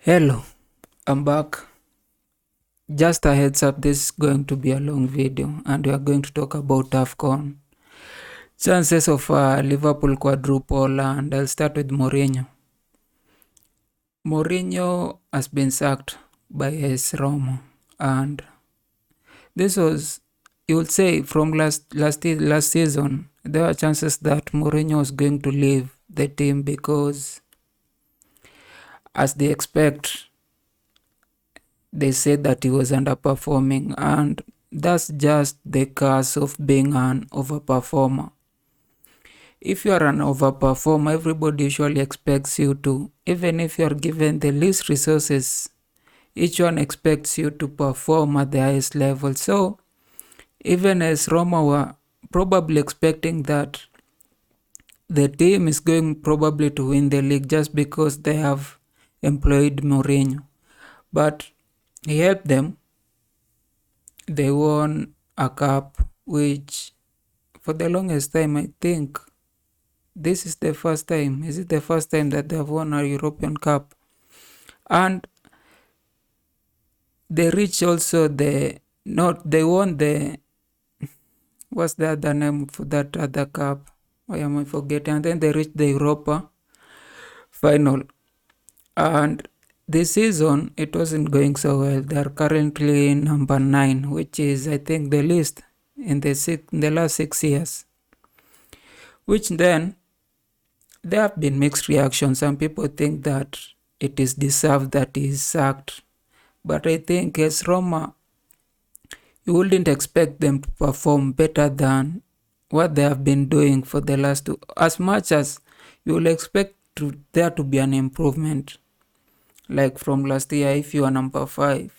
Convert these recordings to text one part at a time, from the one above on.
Hello, I'm back. Just a heads up, this is going to be a long video and we are going to talk about AFCON. Chances of Liverpool quadruple, and I'll start with Mourinho. Mourinho has been sacked by AS Roma, and this was, you would say, from last season, there are chances that Mourinho was going to leave the team because, as they expect, they said that he was underperforming, and that's just the curse of being an overperformer. If you are an overperformer, everybody usually expects you to, even if you are given the least resources, each one expects you to perform at the highest level. So, even as Roma were probably expecting that the team is going probably to win the league just because they have employed Mourinho. But he helped them. They won a cup, which for the longest time, I think this is the first time. Is it the first time that they have won a European Cup? And they reached also they won what's the other name for that other cup? Why am I forgetting? And then they reached the Europa final. And this season, it wasn't going so well. They are currently number 9, which is, I think, the least in the last 6 years. Which then, there have been mixed reactions. Some people think that it is deserved that he is sacked. But I think as Roma, you wouldn't expect them to perform better than what they have been doing for the last 2. As much as you will expect there to be an improvement. Like from last year, if you are number 5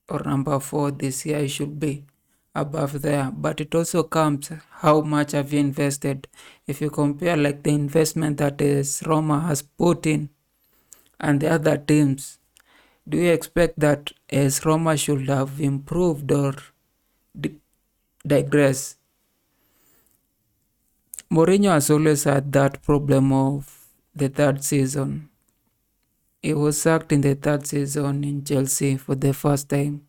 or number 4, this year you should be above there. But it also comes how much have you invested. If you compare like the investment that is Roma has put in and the other teams, do you expect that as Roma should have improved or digress? Mourinho has always had that problem of the third season. He was sacked in the third season in Chelsea for the first time.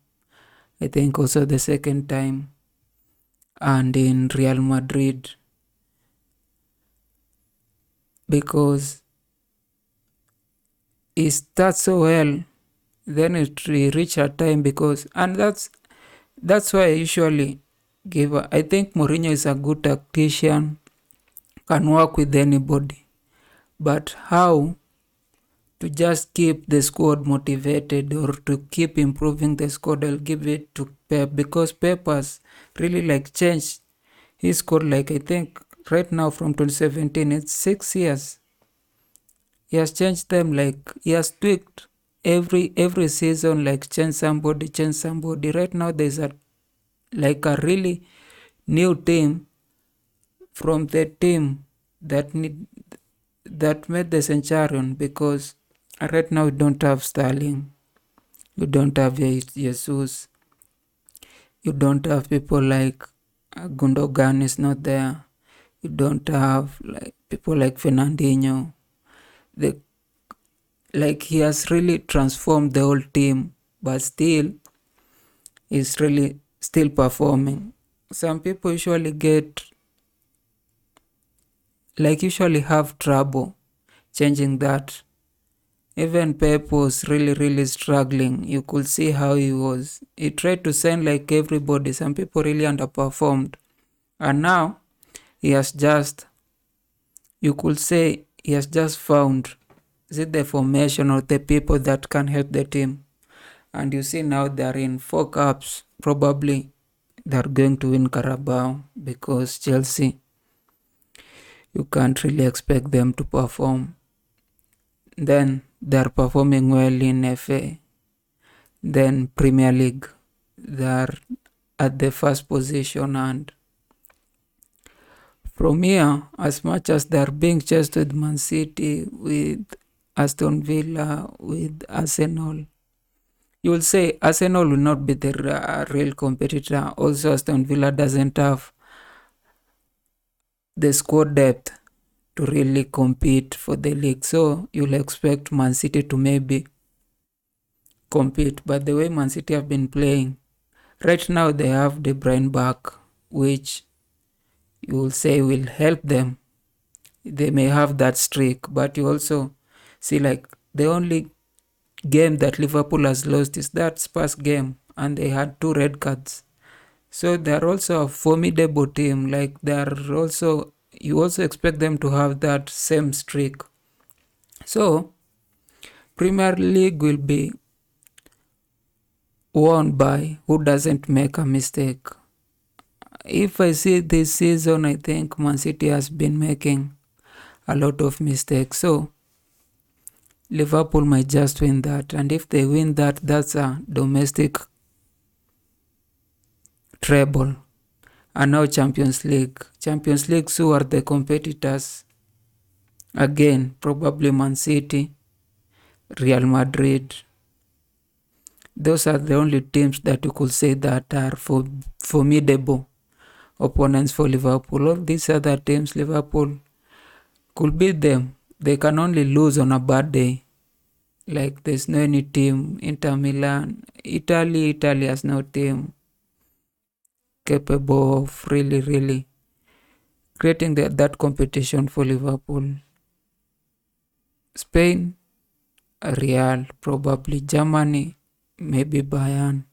I think also the second time. And in Real Madrid. Because he starts so well, then it reach a time because, and that's why I usually give. I think Mourinho is a good tactician, can work with anybody, but how to just keep the squad motivated or to keep improving the squad, I'll give it to Pep, because Pep has really like changed his squad. Like I think right now from 2017, it's 6 years. He has changed them, like he has tweaked every season, like change somebody. Right now there's a really new team from the team that made the Centurion, because right now we don't have Sterling, you don't have Jesus, you don't have people like Gundogan is not there, you don't have like people like Fernandinho. He has really transformed the whole team, but still is really still performing. Some people usually have trouble changing that. Even Pep was really struggling. You could see how he tried to sign like everybody. Some people really underperformed. And now he has just, you could say he has just found, is it the formation or the people that can help the team? And you see now they're in 4 cups. Probably they're going to win Carabao, because Chelsea, you can't really expect them to perform. Then they're performing well in FA. Then Premier League, they're at the first position, and from here, as much as they're being chased with Man City, with Aston Villa, with Arsenal, you will say Arsenal will not be the real competitor. Also, Aston Villa doesn't have the squad depth to really compete for the league. So you'll expect Man City to maybe compete. But the way Man City have been playing, right now they have De Bruyne back, which you will say will help them. They may have that streak, but you also see like the only game that Liverpool has lost is that Spurs game, and they had 2 red cards. So they are also a formidable team. Like they are also, you also expect them to have that same streak. So Premier League will be won by who doesn't make a mistake. If I see this season, I think Man City has been making a lot of mistakes. So Liverpool might just win that. And if they win that, that's a domestic treble. And now Champions League. Champions League, who are the competitors? Again, probably Man City, Real Madrid. Those are the only teams that you could say that are formidable opponents for Liverpool. All these other teams, Liverpool could beat them. They can only lose on a bad day. Like there's no any team, Inter Milan, Italy has no team capable of really creating that competition for Liverpool. Spain, Real, probably Germany, maybe Bayern.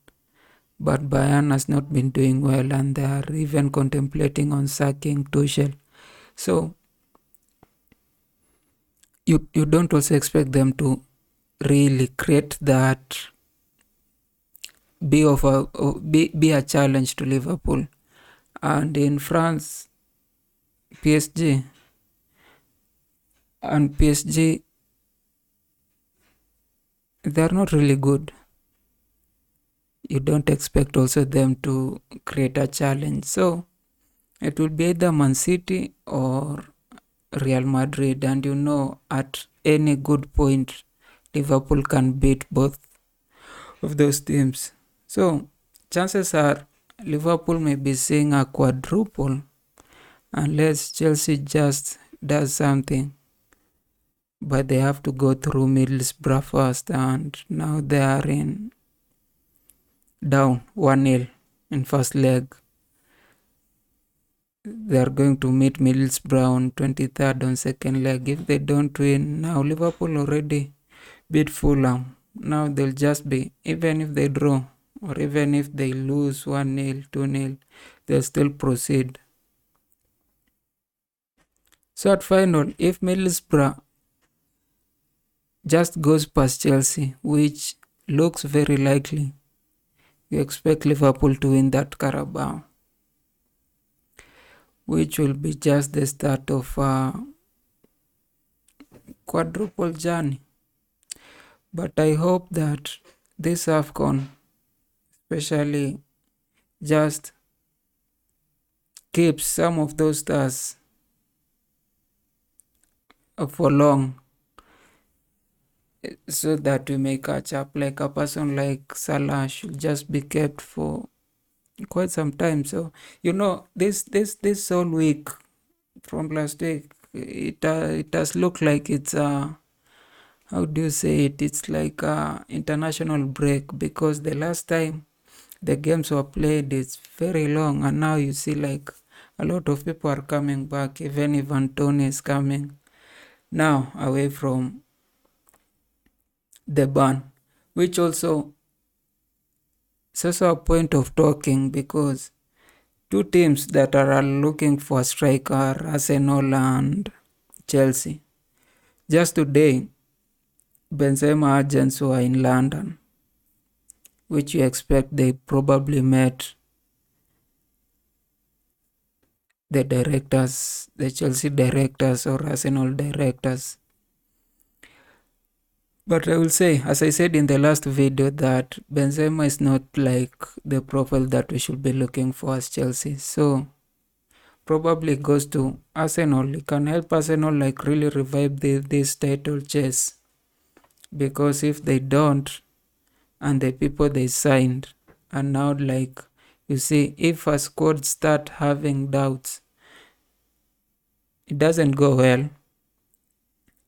But Bayern has not been doing well, and they are even contemplating on sacking Tuchel. So you don't also expect them to really create that, be a challenge to Liverpool. And in France, PSG they're not really good. You don't expect also them to create a challenge. So it will be either Man City or Real Madrid, and at any good point Liverpool can beat both of those teams. So chances are Liverpool may be seeing a quadruple unless Chelsea just does something. But they have to go through Middlesbrough first, and now they are down 1-0 in first leg. They are going to meet Middlesbrough on 23rd on second leg. If they don't win, now Liverpool already beat Fulham. Now they'll just be, even if they draw or even if they lose 1-0, 2-0, they'll still proceed. So at final, if Middlesbrough just goes past Chelsea, which looks very likely, you expect Liverpool to win that Carabao, which will be just the start of a quadruple journey. But I hope that this AFCON especially just keeps some of those stars for long, so that we may catch up. Like a person like Salah should just be kept for quite some time. So this whole week from last week, it has looked like it's how do you say it? It's like a international break, because the last time the games were played, it's very long, and now you see like a lot of people are coming back. Even if Antonio is coming now away from the ban, which also is also a point of talking, because two teams that are looking for a striker, Arsenal and Chelsea. Just today, Benzema agents were in London, which you expect they probably met the directors, the Chelsea directors or Arsenal directors. But I will say, as I said in the last video, that Benzema is not like the profile that we should be looking for as Chelsea. So probably goes to Arsenal. It can help Arsenal like really revive this title chase. Because if they don't, and the people they signed, and now like you see, if a squad start having doubts, it doesn't go well.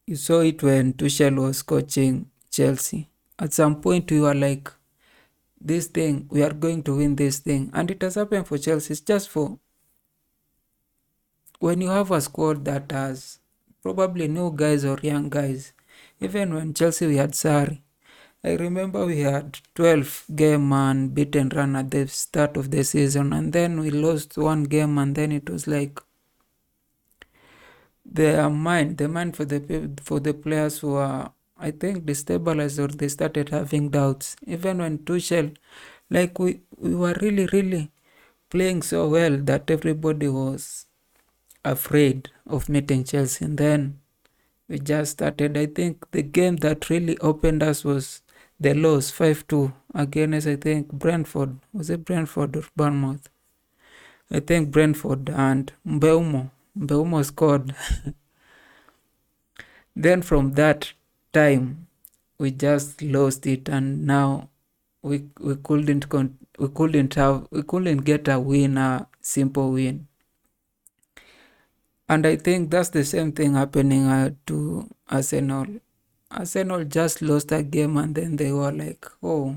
You saw it when Tuchel was coaching Chelsea, at some point we were like, this thing, we are going to win this thing. And it has happened for Chelsea. It's just for when you have a squad that has probably new guys or young guys. Even when Chelsea we had Sarri, I remember we had 12 game unbeaten run at the start of the season, and then we lost one game, and then it was like the mind for the players who are, I think, destabilized, or they started having doubts. Even when Tuchel, like we were really playing so well that everybody was afraid of meeting Chelsea, and then we just started. I think the game that really opened us was the loss 5-2 against, I think, Brentford. Was it Brentford or Bournemouth? I think Brentford, and Mbeumo scored. Then from that time we just lost it, and now we couldn't get a win, a simple win. And I think that's the same thing happening to Arsenal. Arsenal just lost a game, and then they were like, oh,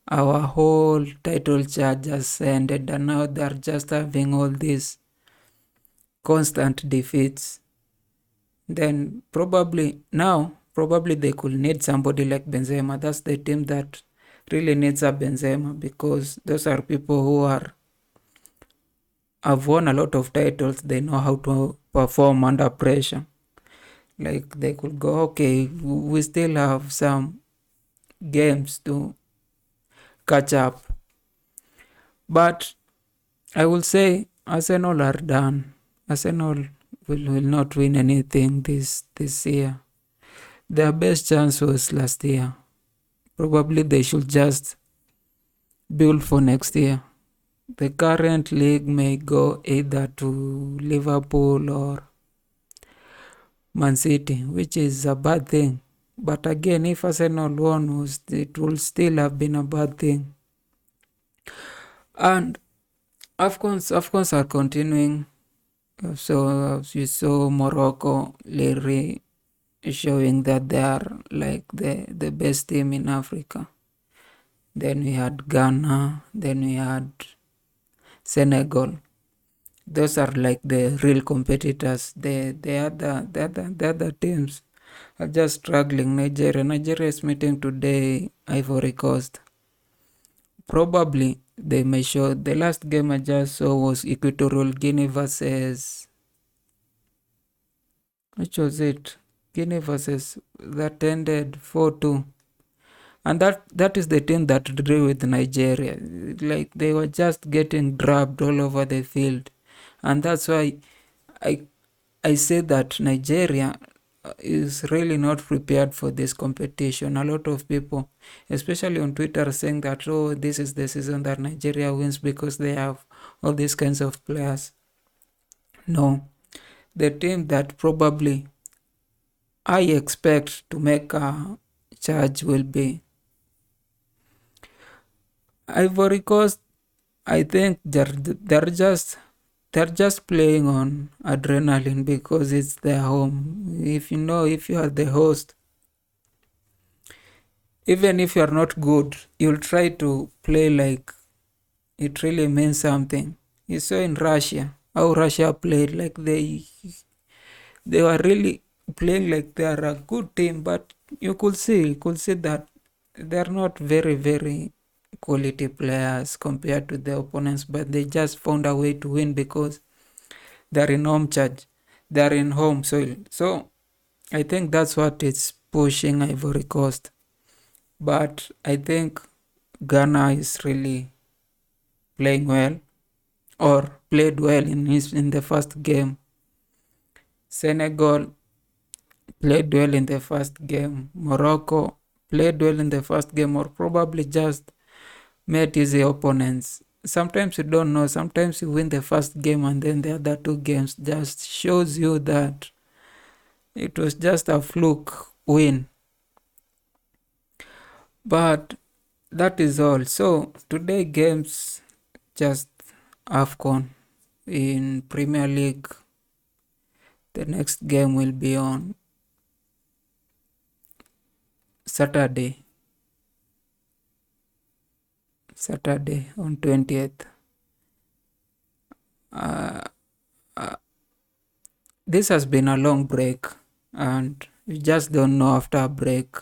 our whole title charge just ended, and now they're just having all these constant defeats. Then probably they could need somebody like Benzema. That's the team that really needs a Benzema, because those are people who have won a lot of titles. They know how to perform under pressure. Like they could go, okay, we still have some games to catch up. But I will say Arsenal are done. Arsenal will not win anything this year. Their best chance was last year. Probably they should just build for next year. The current league may go either to Liverpool or Man City, which is a bad thing. But again, if Arsenal won, it will still have been a bad thing. And AFCONs are continuing. So you saw Morocco lately showing that they are like the best team in Africa. Then we had Ghana, then we had Senegal. Those are like the real competitors. The other teams are just struggling. Nigeria is meeting today Ivory Coast. Probably they may show. The last game I just saw was Equatorial Guinea versus, which was it? Guinea versus, that ended 4-2. And that is the team that drew with Nigeria. Like they were just getting dragged all over the field. And that's why I say that Nigeria is really not prepared for this competition. A lot of people, especially on Twitter, are saying that, oh, this is the season that Nigeria wins because they have all these kinds of players. No. The team that probably I expect to make a charge will be Ivory Coast. I think they're just playing on adrenaline because it's their home. If you are the host, even if you are not good, you'll try to play like it really means something. You saw in Russia how Russia played, like they were really playing like they are a good team, but you could see that they're not very quality players compared to the opponents, but they just found a way to win because they're in home charge, they're in home soil. So I think that's what is pushing Ivory Coast. But I think Ghana is really playing well, or played well in the first game. Senegal played well in the first game. Morocco played well in the first game, or probably just met easy opponents. Sometimes you don't know. Sometimes you win the first game and then the other two games just shows you that it was just a fluke win. But that is all. So today games just AFCON in Premier League. The next game will be on Saturday. Saturday on 20th. Uh, uh, this has been a long break, and you just don't know after a break.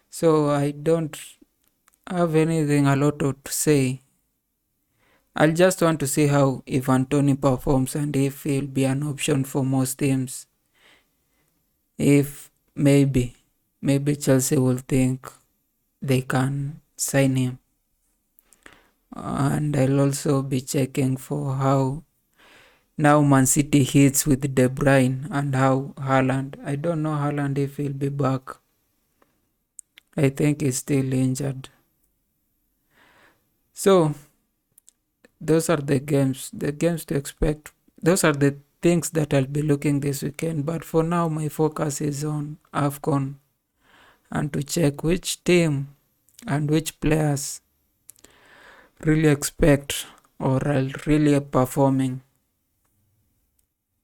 So I don't have anything a lot to say. I'll just want to see how if Anthony performs and if he'll be an option for most teams. If maybe Chelsea will think they can sign him. And I'll also be checking for how now Man City hits with De Bruyne and how Haaland. I don't know Haaland if he'll be back. I think he's still injured. So those are the games to expect. Those are the things that I'll be looking this weekend. But for now, my focus is on AFCON and to check which team and which players really expect or are really performing.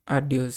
Adios.